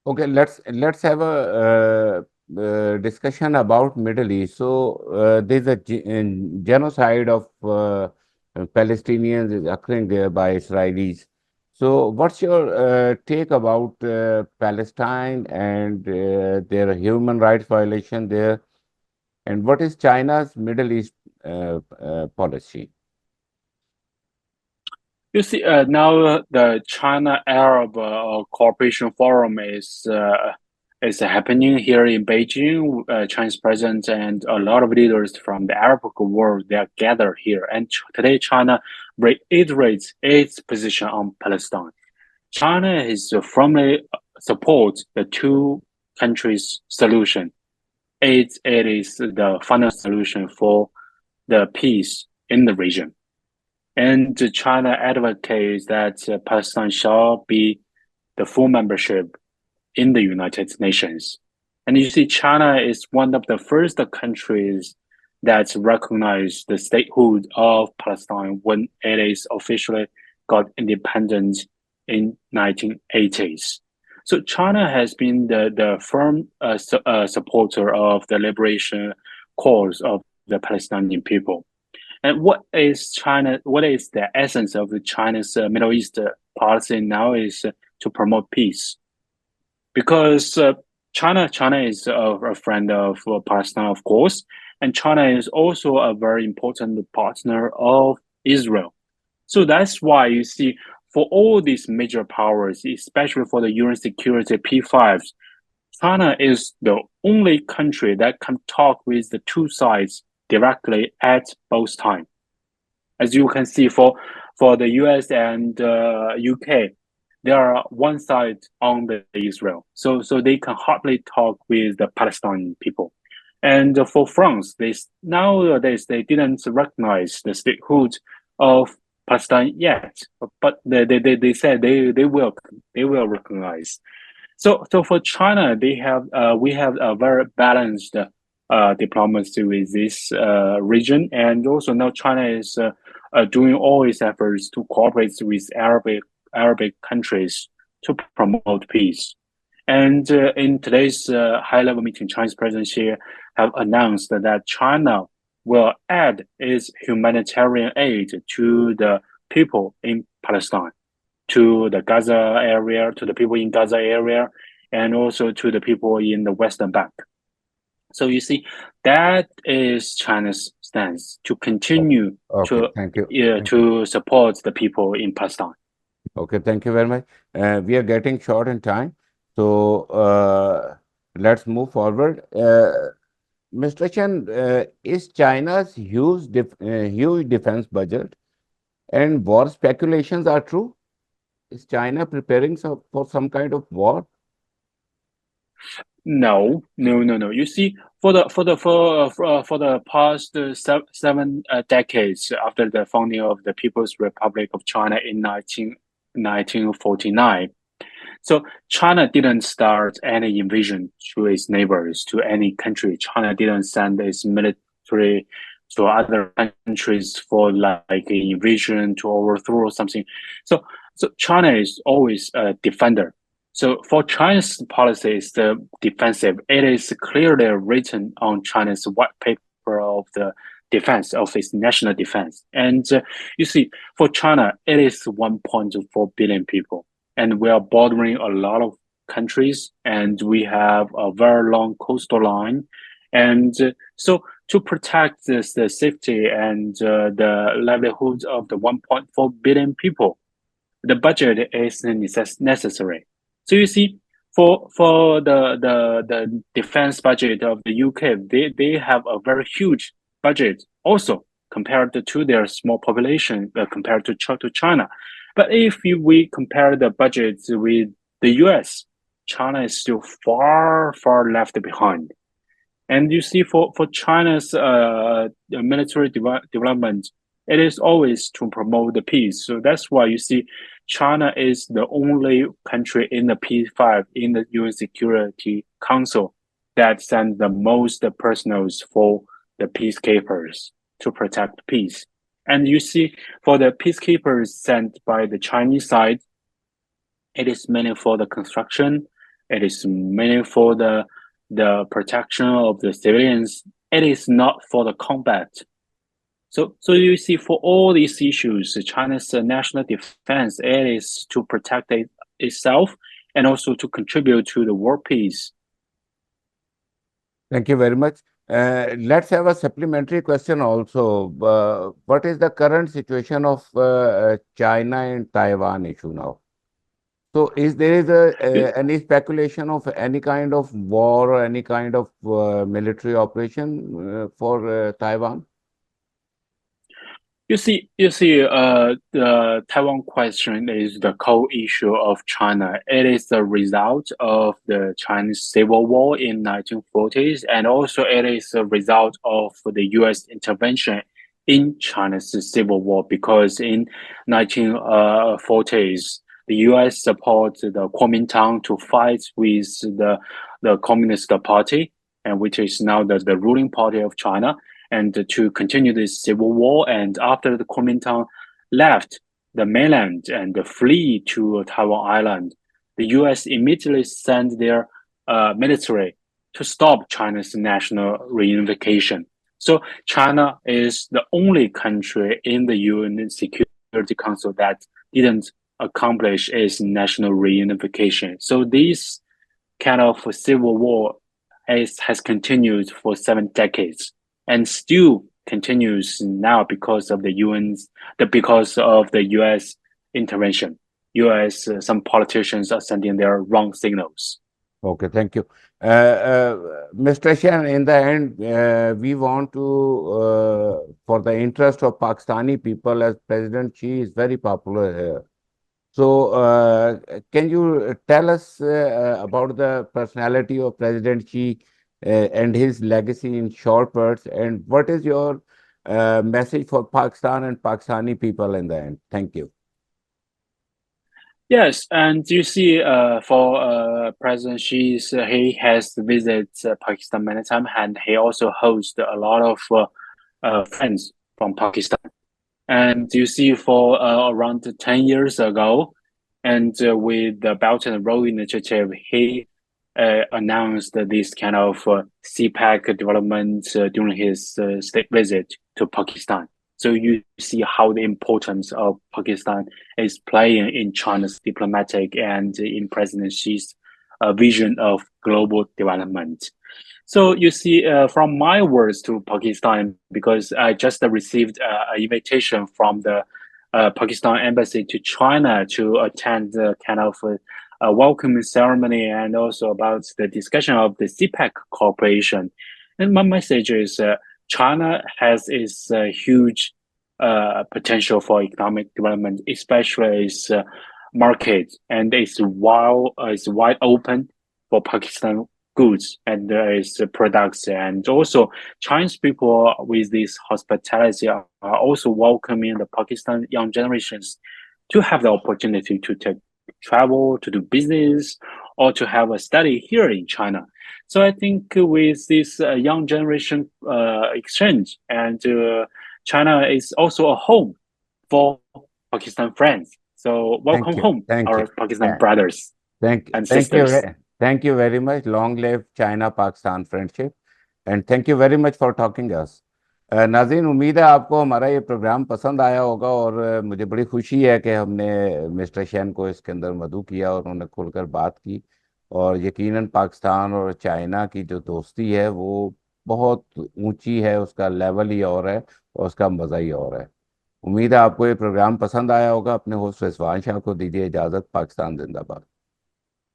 Okay, let's have a discussion about Middle East. So there's a genocide of Palestinians is occurring there by Israelis. So what's your take about Palestine and their human rights violation there? And what is China's Middle East policy? You see, now the China Arab Cooperation Forum is happening here in Beijing. Chinese president and a lot of leaders from the Arab world, they are gathered here. And today, China reiterates its position on Palestine. China is firmly supports the two countries solution. It is the final solution for the peace in the region. And China advocates that Palestine shall be the full membership in the United Nations. And you see, China is one of the first countries that recognize the statehood of Palestine when it is officially got independence in 1980s. So China has been the firm supporter of the liberation cause of the Palestinian people. And what is China? What is the essence of the China's Middle East policy now is to promote peace because China is a friend of Palestine, of course, and China is also a very important partner of Israel. So that's why you see for all these major powers, especially for the UN Security P5s, China is the only country that can talk with the two sides directly at both times. As you can see, for the US and UK, they are one side on the Israel, so they can hardly talk with the Palestinian people. And for France, they nowadays they didn't recognize the statehood of Palestine yet, but they said they will recognize. So for China, they have we have a very balanced diplomacy with this region, and also now China is doing all its efforts to cooperate with Arabic countries to promote peace. And in today's high-level meeting, Chinese President Xi have announced that China will add its humanitarian aid to the people in Palestine, to the Gaza area, to the people in Gaza area, and also to the people in the Western Bank. So you see, that is China's stance to Oh, continue okay, to thank you. Thank you. to support the people in Palestine. Okay, thank you very much. We are getting short in time, so let's move forward. Mr. Chen, is China's huge defense budget and war speculations are true? Is China preparing for some kind of war? No, no, no, no. You see, for the past seven decades after the founding of the People's Republic of China in 1949, so China didn't start any invasion to its neighbors, to any country. China didn't send its military to other countries for like an invasion to overthrow something. So China is always a defender. So for China's policy is the defensive. It is clearly written on China's white paper of the defense of its national defense. And you see, for China, it is 1.4 billion people, and we are bordering a lot of countries, and we have a very long coastal line. And so to protect the safety and the livelihoods of the 1.4 billion people, the budget is necessary. So you see, for the defense budget of the UK, they have a very huge budget also compared to their small population compared to China. But if we compare the budgets with the US, China is still far left behind. And you see, for China's military development, it is always to promote the peace. So that's why you see China is the only country in the P5 in the UN Security Council that sends the most personnel for the peacekeepers to protect peace. And you see, for the peacekeepers sent by the Chinese side, it is mainly for the construction It is mainly for the protection of the civilians. It is not for the combat. So you see, for all these issues, China's national defense, it is to protect itself and also to contribute to the world peace. Thank you very much. Let's have a supplementary question also. What is the current situation of China and Taiwan issue now? So, is there is any speculation of any kind of war or any kind of military operation for Taiwan? The Taiwan question is the core issue of China. It is the result of the Chinese Civil War in 1940s, and also it is a result of the U.S. intervention in China's Civil War, because in 1940s, the U.S. supported the Kuomintang to fight with the Communist Party, and which is now the ruling party of China, and to continue this civil war. And after the Kuomintang left the mainland and flee to Taiwan Island, the U.S. immediately sent their military to stop China's national reunification. So China is the only country in the UN Security Council that didn't accomplish its national reunification. So this kind of civil war has continued for 7 decades and still continues now because of because of the U.S. intervention. U.S. Some politicians are sending their wrong signals. Okay, thank you. Mr. Shen, in the end, we want to, for the interest of Pakistani people, as President Xi is very popular here. So, can you tell us about the personality of President Xi and his legacy in short words, and what is your message for Pakistan and Pakistani people in the end? Thank you. Yes, and you see, for President Xi, he has visited Pakistan many times, and he also hosts a lot of friends from Pakistan. And you see, for around 10 years ago, and with the Belt and Road Initiative, he announced this kind of CPEC development during his state visit to Pakistan. So you see how the importance of Pakistan is playing in China's diplomatic and in President Xi's vision of global development. So you see, from my words to Pakistan, because I just received an invitation from the Pakistan embassy to China to attend the kind of a welcoming ceremony and also about the discussion of the CPEC cooperation. And my message is China has its huge potential for economic development, especially its market, and it's wide open for Pakistan goods and its products. And also, Chinese people with this hospitality are also welcoming the Pakistan young generations to have the opportunity to travel, to do business, or to have a study here in China. So I think with this young generation exchange, and China is also a home for Pakistan friends. So Thank welcome you. home, Thank you. our Pakistan brothers Thank and thank you. sisters. Thank you very much. Long live China-Pakistan friendship. And thank you very much for talking us. नाज़रीन, उम्मीद है आपको हमारा ये programme पसंद आया होगा, और मुझे बड़ी खुशी है कि हमने मिस्टर शैन को इसके अंदर मदऊ किया और उन्होंने खुलकर बात की। और यकीनन पाकिस्तान और चाइना की जो दोस्ती है वो बहुत ऊंची है, उसका लेवल ही और है और उसका मज़ा ही और है। उम्मीद है आपको ये प्रोग्राम पसंद आया होगा। अपने होस्ट रिजवान शाह को दीजिए इजाज़त। पाकिस्तान जिंदाबाद।